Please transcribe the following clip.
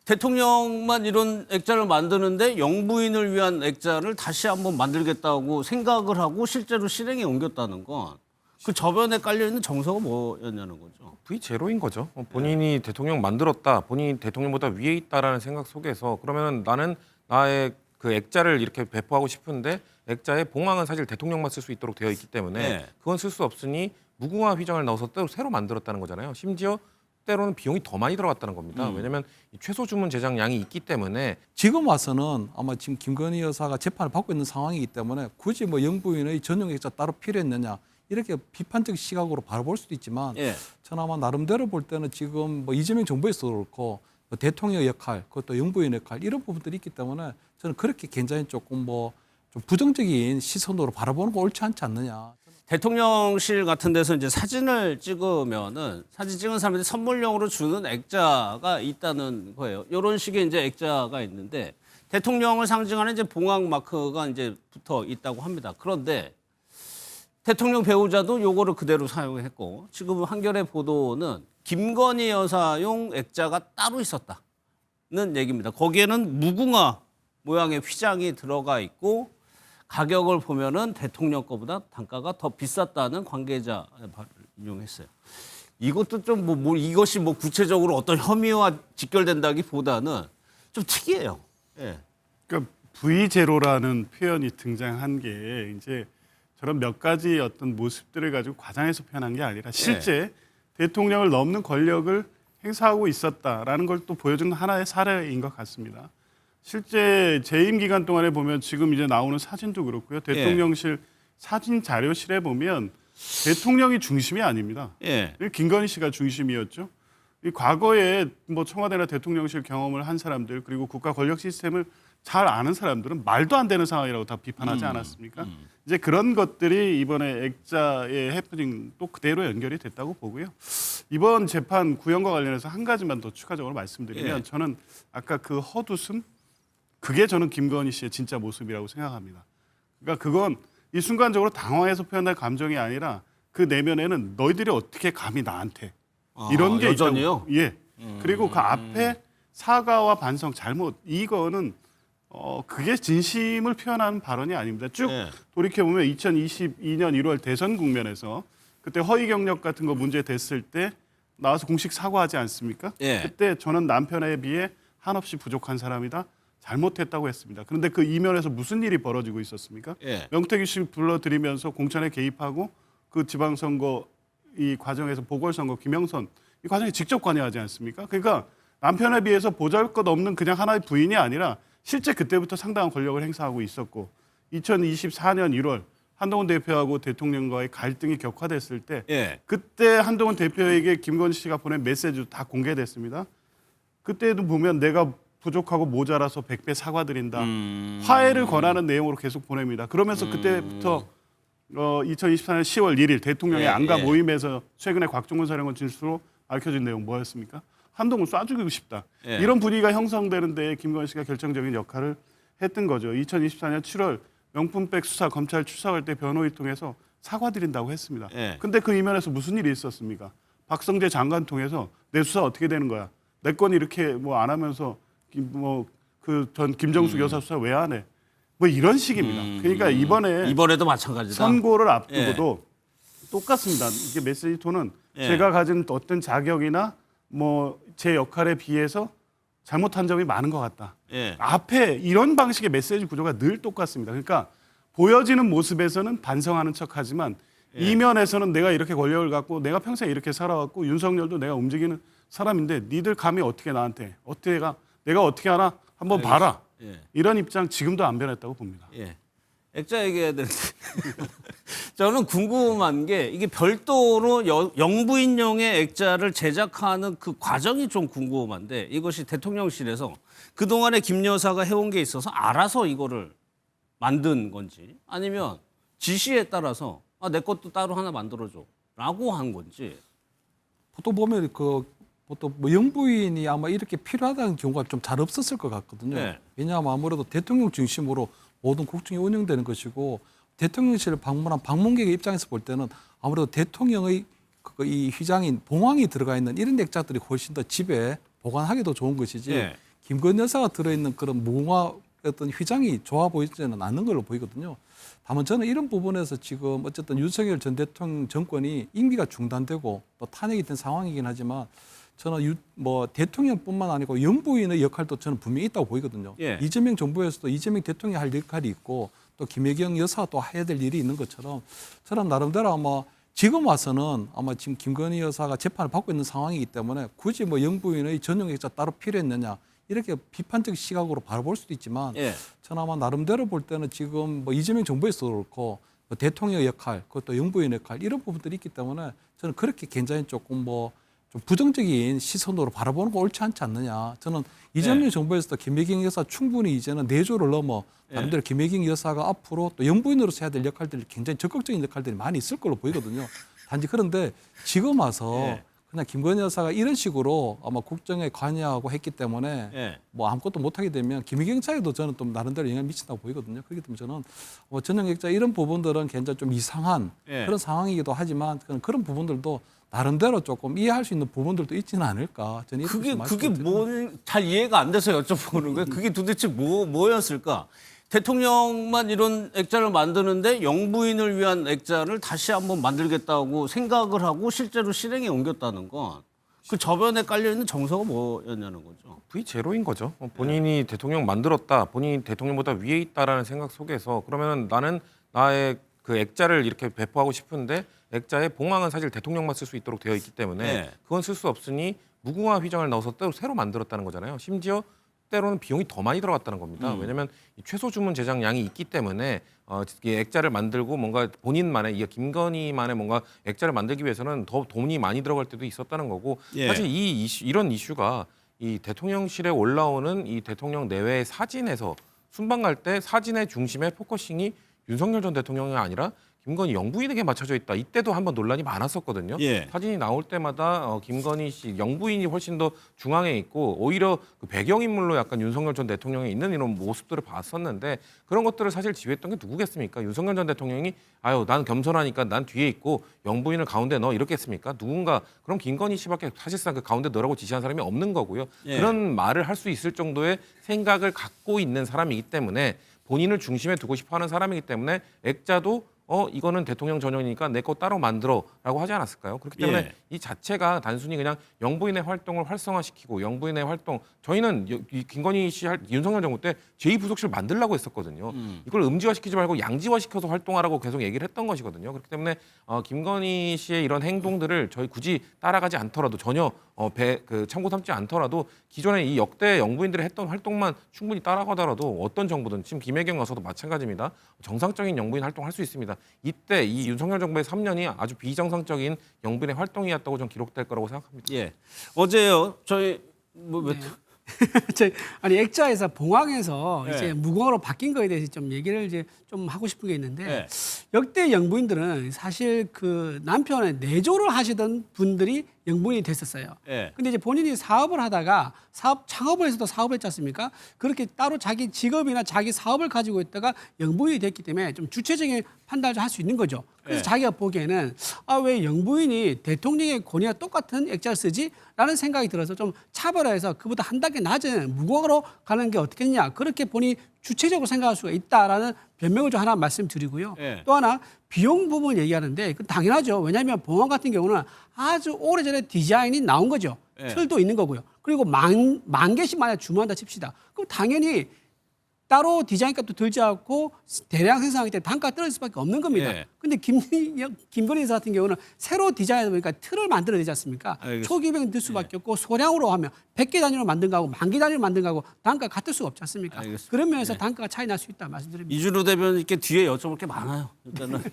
대통령만 이런 액자를 만드는데 영부인을 위한 액자를 다시 한번 만들겠다고 생각을 하고 실제로 실행에 옮겼다는 건 그 저변에 깔려있는 정서가 뭐였냐는 거죠. V0인 거죠. 본인이 대통령 만들었다, 본인이 대통령보다 위에 있다라는 생각 속에서 그러면 나는 나의 그 액자를 이렇게 배포하고 싶은데 액자에 봉황은 사실 대통령만 쓸 수 있도록 되어 있기 때문에 네. 그건 쓸 수 없으니 무궁화 휘장을 넣어서 또 새로 만들었다는 거잖아요. 심지어 때로는 비용이 더 많이 들어갔다는 겁니다. 왜냐하면 이 최소 주문 제작량이 있기 때문에 지금 와서는 아마 지금 김건희 여사가 재판을 받고 있는 상황이기 때문에 굳이 뭐 영부인의 전용 액자 따로 필요했느냐 이렇게 비판적 시각으로 바라볼 수도 있지만 예. 저는 아마 나름대로 볼 때는 지금 뭐 이재명 정부에서도 그렇고 뭐 대통령의 역할, 그것도 영부인의 역할 이런 부분들이 있기 때문에 저는 그렇게 굉장히 조금 뭐 좀 부정적인 시선으로 바라보는 거 옳지 않지 않느냐. 대통령실 같은 데서 이제 사진을 찍으면은 사진 찍은 사람들이 선물용으로 주는 액자가 있다는 거예요. 이런 식의 이제 액자가 있는데 대통령을 상징하는 이제 봉황 마크가 이제 붙어 있다고 합니다. 그런데 대통령 배우자도 요거를 그대로 사용했고 지금 한겨레 보도는 김건희 여사용 액자가 따로 있었다는 얘기입니다. 거기에는 무궁화 모양의 휘장이 들어가 있고 가격을 보면은 대통령 거보다 단가가 더 비쌌다는 관계자 인용했어요. 이것도 좀 뭐 이것이 뭐 구체적으로 어떤 혐의와 직결된다기보다는 좀 특이해요. 예. 그러니까 V0라는 표현이 등장한 게 이제 저런 몇 가지 어떤 모습들을 가지고 과장해서 표현한 게 아니라 실제 대통령을 넘는 권력을 행사하고 있었다라는 걸 또 보여주는 하나의 사례인 것 같습니다. 실제 재임 기간 동안에 보면 지금 이제 나오는 사진도 그렇고요. 대통령실 사진 자료실에 보면 대통령이 중심이 아닙니다. 예. 김건희 씨가 중심이었죠. 이 과거에 뭐 청와대나 대통령실 경험을 한 사람들 그리고 국가 권력 시스템을 잘 아는 사람들은 말도 안 되는 상황이라고 다 비판하지 않았습니까? 이제 그런 것들이 이번에 액자의 해프닝 또 그대로 연결이 됐다고 보고요. 이번 재판 구형과 관련해서 한 가지만 더 추가적으로 말씀드리면 저는 아까 그 헛웃음 그게 저는 김건희 씨의 진짜 모습이라고 생각합니다. 그러니까 그건 이 순간적으로 당황해서 표현할 감정이 아니라 그 내면에는 너희들이 어떻게 감히 나한테 이런 게 여전히요? 있다고. 예. 그리고 그 앞에 사과와 반성, 잘못 이거는 그게 진심을 표현하는 발언이 아닙니다. 쭉 돌이켜 보면 2022년 1월 대선 국면에서 그때 허위 경력 같은 거 문제 됐을 때 나와서 공식 사과하지 않습니까? 예. 그때 저는 남편에 비해 한없이 부족한 사람이다. 잘못했다고 했습니다. 그런데 그 이면에서 무슨 일이 벌어지고 있었습니까? 예. 명태균 씨 불러들이면서 공천에 개입하고 그 지방선거 이 과정에서 보궐선거 김영선 이 과정에 직접 관여하지 않습니까? 그러니까 남편에 비해서 보잘것없는 그냥 하나의 부인이 아니라 실제 그때부터 상당한 권력을 행사하고 있었고 2024년 1월 한동훈 대표하고 대통령과의 갈등이 격화됐을 때 그때 한동훈 대표에게 김건희 씨가 보낸 메시지도 다 공개됐습니다. 그때도 보면 내가 부족하고 모자라서 100배 사과드린다. 화해를 권하는 내용으로 계속 보냅니다. 그러면서 그때부터 2024년 10월 1일 대통령의 안가 모임에서 최근에 곽종근 사령관 진술로 밝혀진 내용 뭐였습니까? 한동훈 쏴 죽이고 싶다. 이런 분위기가 형성되는데 김건희 씨가 결정적인 역할을 했던 거죠. 2024년 7월 명품백 수사 검찰 출석할 때 변호인 통해서 사과드린다고 했습니다. 근데 그 이면에서 무슨 일이 있었습니까? 박성재 장관 통해서 내 수사 어떻게 되는 거야? 내 건 이렇게 뭐 안 하면서 뭐 그 전 김정숙 여사 수사 왜 안 해? 뭐 이런 식입니다. 그러니까 이번에도 마찬가지다. 선고를 앞두고도 똑같습니다. 이게 메시지 톤은 제가 가진 어떤 자격이나 뭐 제 역할에 비해서 잘못한 점이 많은 것 같다. 앞에 이런 방식의 메시지 구조가 늘 똑같습니다. 그러니까 보여지는 모습에서는 반성하는 척하지만 이면에서는 내가 이렇게 권력을 갖고 내가 평생 이렇게 살아왔고 윤석열도 내가 움직이는 사람인데 니들 감히 어떻게 나한테 내가 어떻게 하나 한번 봐라. 이런 입장 지금도 안 변했다고 봅니다. 액자 얘기해야 되는데 저는 궁금한 게 이게 별도로 영부인용의 액자를 제작하는 그 과정이 좀 궁금한데 이것이 대통령실에서 그동안에 김 여사가 해온 게 있어서 알아서 이거를 만든 건지 아니면 지시에 따라서 내 것도 따로 하나 만들어줘 라고 한 건지. 보통 보면 보통 뭐 영부인이 아마 이렇게 필요하다는 경우가 좀 잘 없었을 것 같거든요. 왜냐하면 아무래도 대통령 중심으로 모든 국정이 운영되는 것이고 대통령실을 방문한 방문객의 입장에서 볼 때는 아무래도 대통령의 이 휘장인 봉황이 들어가 있는 이런 액자들이 훨씬 더 집에 보관하기도 좋은 것이지 김건희 여사가 들어있는 그런 무궁화 어떤 휘장이 좋아 보이지는 않는 걸로 보이거든요. 다만 저는 이런 부분에서 지금 어쨌든 윤석열 전 대통령 정권이 임기가 중단되고 또 탄핵이 된 상황이긴 하지만 저는 뭐 대통령뿐만 아니고 영부인의 역할도 저는 분명히 있다고 보이거든요. 예. 이재명 정부에서도 이재명 대통령이 할 역할이 있고 또 김혜경 여사가 또 해야 될 일이 있는 것처럼 저는 나름대로 아마 지금 와서는 아마 지금 김건희 여사가 재판을 받고 있는 상황이기 때문에 굳이 뭐 영부인의 전용 액자 따로 필요했느냐 이렇게 비판적 시각으로 바라볼 수도 있지만 예. 저는 아마 나름대로 볼 때는 지금 뭐 이재명 정부에서도 그렇고 뭐 대통령의 역할, 그것도 영부인의 역할 이런 부분들이 있기 때문에 저는 그렇게 굉장히 조금 뭐 좀 부정적인 시선으로 바라보는 거 옳지 않지 않느냐. 저는 이재명 정부에서도 김혜경 여사 충분히 이제는 내조를 넘어 나름대로 김혜경 여사가 앞으로 또 영부인으로서 해야 될 역할들이 굉장히 적극적인 역할들이 많이 있을 걸로 보이거든요. 단지 그런데 지금 와서 그냥 김건희 여사가 이런 식으로 아마 국정에 관여하고 했기 때문에 뭐 아무것도 못하게 되면 김혜경 차에도 저는 좀 나름대로 영향을 미친다고 보이거든요. 그렇기 때문에 저는 뭐 전형액자 이런 부분들은 굉장히 좀 이상한 그런 상황이기도 하지만 그런 부분들도 나름대로 조금 이해할 수 있는 부분들도 있지는 않을까. 저는 그게 뭘 잘 이해가 안 돼서 여쭤보는 거예요. 그게 도대체 뭐였을까? 대통령만 이런 액자를 만드는데 영부인을 위한 액자를 다시 한번 만들겠다고 생각을 하고 실제로 실행에 옮겼다는 건 그 저변에 깔려 있는 정서가 뭐였냐는 거죠. V0인 거죠. 본인이 대통령 만들었다, 본인이 대통령보다 위에 있다라는 생각 속에서 그러면 나는 나의 그 액자를 이렇게 배포하고 싶은데 액자의 봉황은 사실 대통령만 쓸 수 있도록 되어 있기 때문에 그건 쓸 수 없으니 무궁화 휘장을 넣어서 또 새로 만들었다는 거잖아요. 심지어 때로는 비용이 더 많이 들어갔다는 겁니다. 왜냐하면 이 최소 주문 제작량이 있기 때문에 이 액자를 만들고 뭔가 본인만의 이 김건희만의 뭔가 액자를 만들기 위해서는 더 돈이 많이 들어갈 때도 있었다는 거고 사실 이런 이슈가 이 대통령실에 올라오는 이 대통령 내외의 사진에서 순방 갈 때 사진의 중심에 포커싱이 윤석열 전 대통령이 아니라 김건희 영부인에게 맞춰져 있다. 이때도 한번 논란이 많았었거든요. 사진이 나올 때마다 김건희 씨 영부인이 훨씬 더 중앙에 있고 오히려 그 배경인물로 약간 윤석열 전 대통령이 있는 이런 모습들을 봤었는데 그런 것들을 사실 지휘했던 게 누구겠습니까? 윤석열 전 대통령이 아유 난 겸손하니까 난 뒤에 있고 영부인을 가운데 넣어 이렇게 했습니까? 누군가 그럼 김건희 씨밖에 사실상 그 가운데 넣으라고 지시한 사람이 없는 거고요. 그런 말을 할 수 있을 정도의 생각을 갖고 있는 사람이기 때문에 본인을 중심에 두고 싶어하는 사람이기 때문에 액자도 이거는 대통령 전용이니까 내 거 따로 만들어라고 하지 않았을까요? 그렇기 때문에 이 자체가 단순히 그냥 영부인의 활동을 활성화시키고 영부인의 활동 저희는 이 김건희 씨 윤석열 정부 때 제2부속실 만들라고 했었거든요. 이걸 음지화시키지 말고 양지화시켜서 활동하라고 계속 얘기를 했던 것이거든요. 그렇기 때문에 김건희 씨의 이런 행동들을 저희 굳이 따라가지 않더라도 전혀 참고 삼지 않더라도 기존에 이 역대 영부인들이 했던 활동만 충분히 따라가더라도 어떤 정부든 지금 김혜경 여사도 마찬가지입니다. 정상적인 영부인 활동할 수 있습니다. 이때 이 윤석열 정부의 3년이 아주 비정상적인 영부인의 활동이었다고 좀 기록될 거라고 생각합니다. 어제요. 저희 아니 액자에서 봉황에서 이제 무궁화로 바뀐 거에 대해서 좀 얘기를 이제 좀 하고 싶은 게 있는데 역대 영부인들은 사실 그 남편의 내조를 하시던 분들이 영부인이 됐었어요. 근데 이제 본인이 사업을 하다가 창업을 해서도 사업을 했지 않습니까? 그렇게 따로 자기 직업이나 자기 사업을 가지고 있다가 영부인이 됐기 때문에 좀 주체적인 판단을 할 수 있는 거죠. 그래서 자기가 보기에는 왜 영부인이 대통령의 권위와 똑같은 액자를 쓰지? 라는 생각이 들어서 좀 차별화해서 그보다 한 단계 낮은 무궁화로 가는 게 어떻겠냐. 그렇게 본인이 주체적으로 생각할 수가 있다라는 변명을 좀 하나 말씀드리고요. 또 하나 비용 부분 얘기하는데 그 당연하죠. 왜냐하면 봉황 같은 경우는 아주 오래전에 디자인이 나온 거죠. 틀도 있는 거고요. 그리고 만 개씩 만약 주문한다 칩시다. 그럼 당연히 따로 디자인 값도 들지 않고 대량 생산하기 때문에 단가가 떨어질 수밖에 없는 겁니다. 근데 김건희 여사 같은 경우는 새로 디자인하다 보니까 틀을 만들어야 되지 않습니까? 초기병 들 수밖에 없고 소량으로 하면 100개 단위로 만든 거하고 10,000개 단위로 만든 거하고 단가가 같을 수가 없지 않습니까? 그런 면에서 단가가 차이 날 수 있다 말씀드립니다. 이준호 대변인께 뒤에 여쭤볼 게 많아요. 일단은.